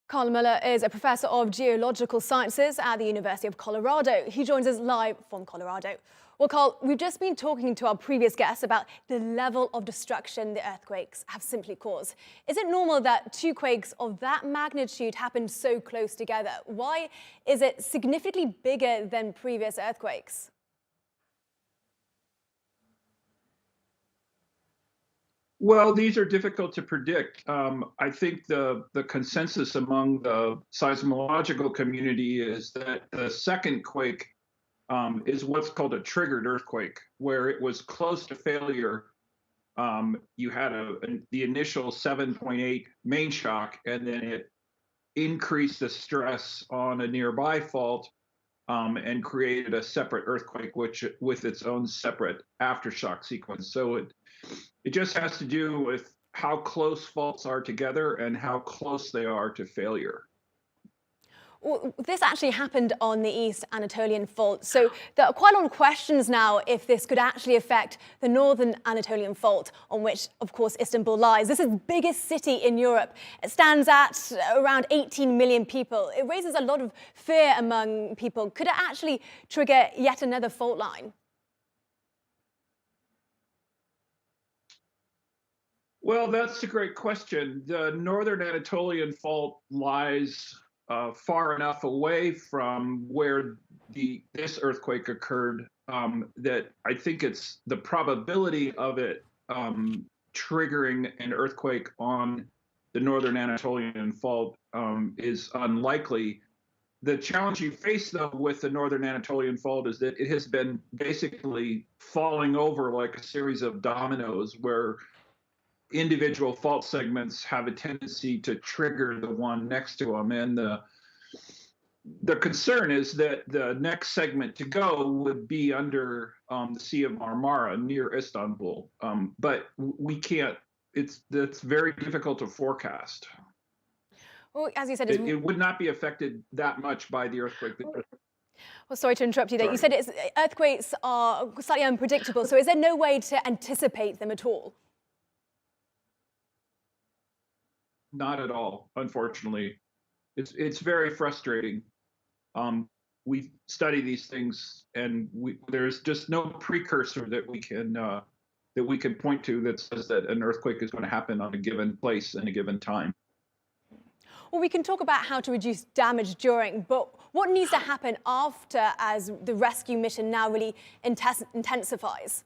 Karl Mueller is a professor of Geological Sciences at the University of Colorado. He joins us live from Colorado. Well, Karl, we've just been talking to our previous guests about the level of destruction the earthquakes have simply caused. Is it normal that two quakes of that magnitude happen so close together? Why is it significantly bigger than previous earthquakes? Well, these are difficult to predict. I think the consensus among the seismological community is that the second quake is what's called a triggered earthquake, where it was close to failure. You had the initial 7.8 main shock, and then it increased the stress on a nearby fault and created a separate earthquake, which with its own separate aftershock sequence. So it just has to do with how close faults are together and how close they are to failure. Well, this actually happened on the East Anatolian fault. So there are quite a lot of questions now if this could actually affect the Northern Anatolian fault, on which, of course, Istanbul lies. This is the biggest city in Europe. It stands at around 18 million people. It raises a lot of fear among people. Could it actually trigger yet another fault line? Well, that's a great question. The Northern Anatolian fault lies far enough away from where this earthquake occurred that I think it's the probability of it triggering an earthquake on the Northern Anatolian fault is unlikely. The challenge you face, though, with the Northern Anatolian fault is that it has been basically falling over like a series of dominoes where individual fault segments have a tendency to trigger the one next to them. And the concern is that the next segment to go would be under the Sea of Marmara near Istanbul. But we can't, that's very difficult to forecast. Well, as you said, it would not be affected that much by the earthquake. Well, sorry to interrupt you there. You said earthquakes are slightly unpredictable. So is there no way to anticipate them at all? Not at all, unfortunately. It's very frustrating. We study these things, and there's just no precursor that we can point to that says that an earthquake is going to happen on a given place and a given time. Well, we can talk about how to reduce damage during, but what needs to happen after as the rescue mission now really intensifies?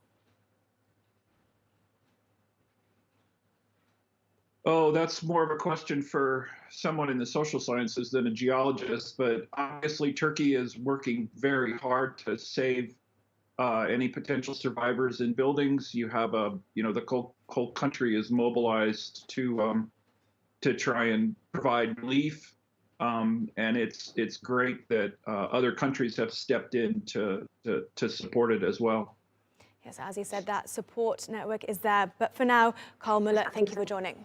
Oh, that's more of a question for someone in the social sciences than a geologist, but obviously Turkey is working very hard to save any potential survivors in buildings. You have the whole country is mobilized to try and provide relief, and it's great that other countries have stepped in to support it as well. Yes, as you said, that support network is there. But for now, Karl Mueller, thank you for joining.